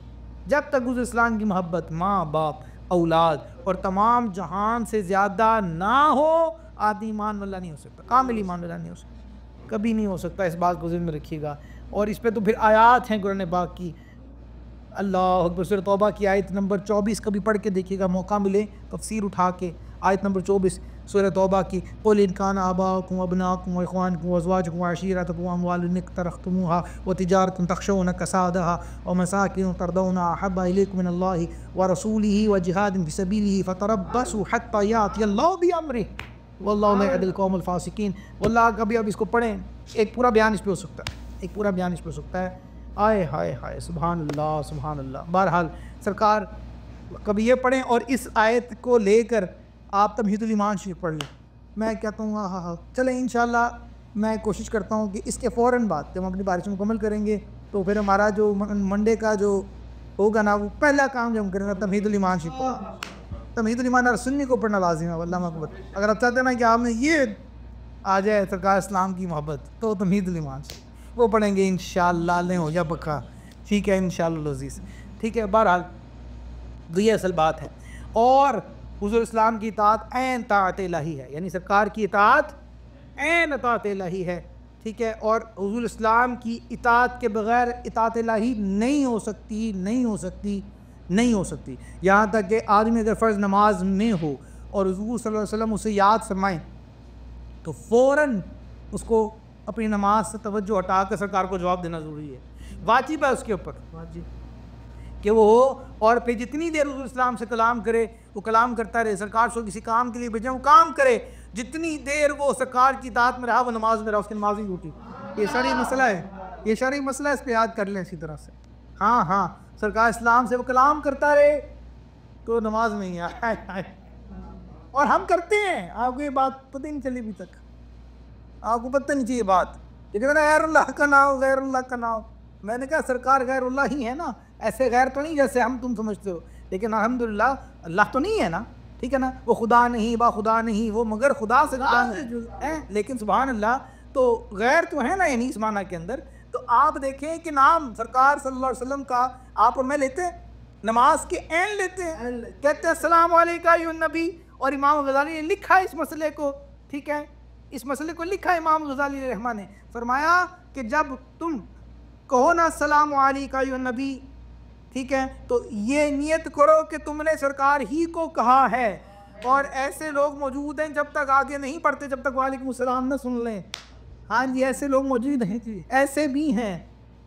جب تک حضور اسلام کی محبت ماں باپ اولاد اور تمام جہان سے زیادہ نہ ہو، آدمی ایمان والا نہیں ہو سکتا، کامل ایمان والا نہیں ہو سکتا، کبھی نہیں ہو سکتا. اس بات کو ذہن میں رکھیے گا. اور اس پہ تو پھر آیات ہیں قرآن پاک کی. اللہ اکبر. سورہ توبہ کی آیت نمبر 24 کبھی پڑھ کے دیکھیے گا، موقع ملے تفسیر اٹھا کے. آیت نمبر 24 سورہ توبہ کی، قُلْ إِنْ كَانَ آبَاؤُكُمْ وَأَبْنَاؤُكُمْ وَإِخْوَانُكُمْ وَأَزْوَاجُكُمْ وَعَشِيرَتُكُمْ وَأَمْوَالٌ اقْتَرَفْتُمُوهَا وَتِجَارَةٌ تَخْشَوْنَ كَسَادَهَا وَمَسَاكِنُ تَرْضَوْنَهَا أَحَبَّ إِلَيْكُم مِّنَ اللَّهِ وَرَسُولِهِ وَجِهَادٍ فِي سَبِيلِهِ فَتَرَبَّصُوا حَتَّى يَأْتِيَ اللَّهُ بِأَمْرِهِ وَاللَّهُ لَا يَهْدِي الْقَوْمَ الْفَاسِقِينَ. واللہ کبھی اب اس کو پڑھیں، ایک پورا بیان اس پہ ہو سکتا ہے، ایک پورا بیان اس پہ ہو سکتا ہے. آئے ہائے ہائے، سبحان اللہ سبحان اللہ. بہرحال سرکار کبھی یہ پڑھیں اور اس آیت کو لے کر آپ تمہید الایمان شریف پڑھ لیں. میں کہتا ہوں ہاں چلیں انشاءاللہ میں کوشش کرتا ہوں کہ اس کے فوراً بعد جب ہم اپنی بارش مکمل کریں گے تو پھر ہمارا جو منڈے کا جو ہوگا نا، وہ پہلا کام جو ہم کریں گے تمہید الایمان شریف. تمہید الایمان ہر سنی کو پڑھنا لازم ہے. اللہ محبت، اگر آپ چاہتے ہیں نا کہ آپ نے یہ آ جائے سرکار اسلام کی محبت، تو تمہید الایمان شریف وہ پڑھیں گے انشاءاللہ. لیں ہو یا پکا، ٹھیک ہے انشاءاللہ العزیز. ٹھیک ہے، بہرحال تو یہ اصل بات ہے. اور حضور اسلام کی اطاعت عین طاعت الہی ہے، یعنی سرکار کی اطاعت عین اطاعت الہی ہے. ٹھیک ہے، اور حضور اسلام کی اطاعت کے بغیر اطاعت الہی نہیں ہو سکتی، نہیں ہو سکتی، نہیں ہو سکتی. یہاں تک کہ آدمی اگر فرض نماز میں ہو اور حضور صلی اللہ علیہ وسلم اسے یاد فرمائیں تو فوراً اس کو اپنی نماز سے توجہ ہٹا کر سرکار کو جواب دینا ضروری ہے. واجب ہے اس کے اوپر، واجب کہ وہ ہو. اور پھر جتنی دیر حضور اسلام سے کلام کرے وہ کلام کرتا رہے. سرکار سے کسی کام کے لیے بھیجیں وہ کام کرے. جتنی دیر وہ سرکار کی اطاعت میں رہا وہ نماز میں رہا، اس کی نماز نہیں ٹوٹی. یہ شرعی مسئلہ ہے، یہ شرعی مسئلہ ہے، اس پہ یاد کر لیں اسی طرح سے. ہاں سرکار اسلام سے وہ کلام کرتا رہے تو نماز میں ہی آئے. اور ہم کرتے ہیں، آپ کو یہ بات پتہ نہیں چلی ابھی تک، آپ کو پتہ نہیں چاہیے بات. لیکن غیر اللہ کا نام، غیر اللہ کا نام. میں نے کہا سرکار غیر اللہ ہی ہے نا، ایسے غیر تو نہیں جیسے ہم تم سمجھتے ہو. لیکن الحمدللہ اللہ تو نہیں ہے نا، ٹھیک ہے نا. وہ خدا نہیں، با خدا نہیں، وہ مگر خدا سے ہے. لیکن سبحان اللہ، تو غیر تو ہے نا، یعنی اس معنی کے اندر. تو آپ دیکھیں کہ نام سرکار صلی اللہ علیہ وسلم کا آپ اور میں لیتے ہیں، نماز کے عین لیتے ہیں، کہتے ہیں السلام علیکم ایھا النبی. اور امام غزالی نے لکھا اس مسئلے کو، ٹھیک ہے، اس مسئلے کو لکھا امام غزالی رحمہ نے. فرمایا کہ جب تم کہو نا السلام علیکم ایھا النبی، ٹھیک ہے، تو یہ نیت کرو کہ تم نے سرکار ہی کو کہا ہے. اور ایسے لوگ موجود ہیں جب تک آگے نہیں پڑھتے جب تک وعلیکم السلام نہ سن لیں. ہاں جی، ایسے لوگ موجود ہیں جی، ایسے بھی ہیں.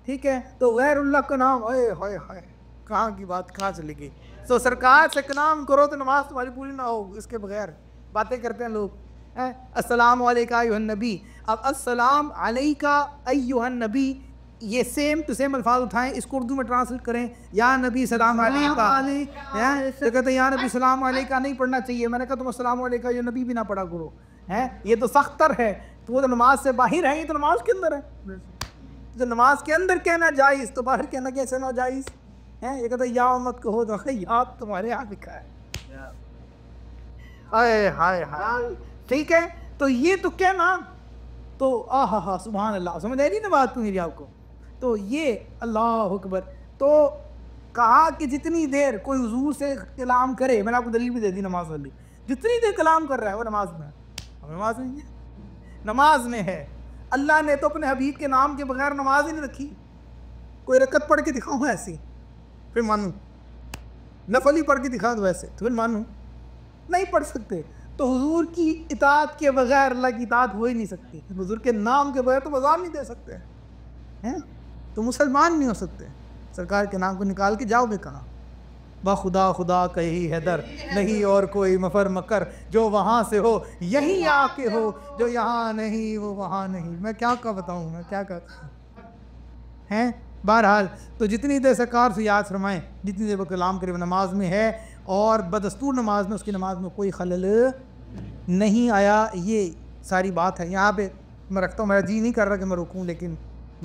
ٹھیک ہے، تو غیر اللہ کا نام اے ہائے ہائے، کہاں کی بات کہاں چلی گئی. تو سرکار سے کلام کرو تو نماز تمہاری پوری نہ ہو. اس کے بغیر باتیں کرتے ہیں لوگ. السلام علیکم ایھا النبی. اب السلام علیکم ایھا النبی یہ سیم ٹو سیم الفاظ اٹھائیں, اس کو اردو میں ٹرانسلیٹ کریں, یا نبی سلام علیکہ, تو کہتے ہیں یا نبی سلام علیکہ نہیں پڑھنا چاہیے. میں نے کہا تم السلام علیکہ یا نبی بھی نہ پڑھا کرو, یہ تو سخت تر ہے. تو وہ تو نماز سے باہر ہے, یہ تو نماز کے اندر ہے. جو نماز کے اندر کہنا جائز تو باہر کہنا کیسے ناجائز ہے؟ یہ کہتے ہیں یا مت کہو, تو یا تمہارے یہاں لکھا ہے. ہائے ہائے ہائے, ٹھیک ہے. تو یہ تو کہنا تو ہاں سبحان اللہ, سمجھ آئی نا بات میری آپ کو. تو یہ اللہ اکبر. تو کہا کہ جتنی دیر کوئی حضور سے کلام کرے, میں نے آپ کو دلیل بھی دے دی نماز والی, جتنی دیر کلام کر رہا ہے وہ نماز میں ہے. نماز نہیں ہے, نماز میں ہے. اللہ نے تو اپنے حبیب کے نام کے بغیر نماز ہی نہیں رکھی. کوئی رکعت پڑھ کے دکھاؤں ایسی پھر مانوں, نفل ہی پڑھ کے دکھا دو ایسے تو پھر مانوں, نہیں پڑھ سکتے. تو حضور کی اطاعت کے بغیر اللہ کی اطاعت ہو ہی نہیں سکتی. حضور کے نام کے بغیر تو اذان نہیں دے سکتے ہیں, تو مسلمان نہیں ہو سکتے. سرکار کے نام کو نکال کے جاؤ گے کہاں؟ بخدا خدا کہی حیدر, نہیں اور کوئی مفر مکر, جو وہاں سے ہو یہی آ کے ہو, جو یہاں نہیں وہ وہاں نہیں. میں کیا بتاؤں, میں کیا ہیں. بہرحال تو جتنی دیر سرکار سے یاد فرمائیں, جتنی دیر وہ کلام کرے وہ نماز میں ہے, اور بدستور نماز میں اس کی نماز میں کوئی خلل نہیں آیا. یہ ساری بات ہے. یہاں پہ میں رکھتا ہوں, میرا جی نہیں کر رہا کہ میں رکوں, لیکن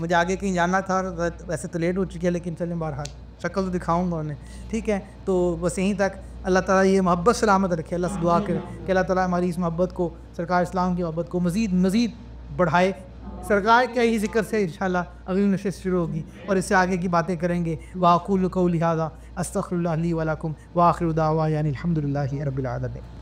مجھے آگے کہیں جانا تھا. ویسے تو لیٹ ہو چکی ہے, لیکن چلیں بہرحال شکل تو دکھاؤں گا انہیں, ٹھیک ہے. تو بس یہیں تک. اللہ تعالیٰ یہ محبت سلامت رکھے. اللہ سے دعا کرے کہ اللہ تعالیٰ ہماری اس محبت کو, سرکار اسلام کی محبت کو مزید بڑھائے. سرکار کے ہی ذکر سے انشاءاللہ اگلی نشست شروع ہوگی, اور اس سے آگے کی باتیں کریں گے. وَأَقُولُ قَوْلِي هَٰذَا أَسْتَغْفِرُ اللَّهَ لِي وَلَكُمْ وَآخِرُ دَعْوَانَا أَنِ الْحَمْدُ لِلَّهِ رَبِّ الْعَالَمِينَ.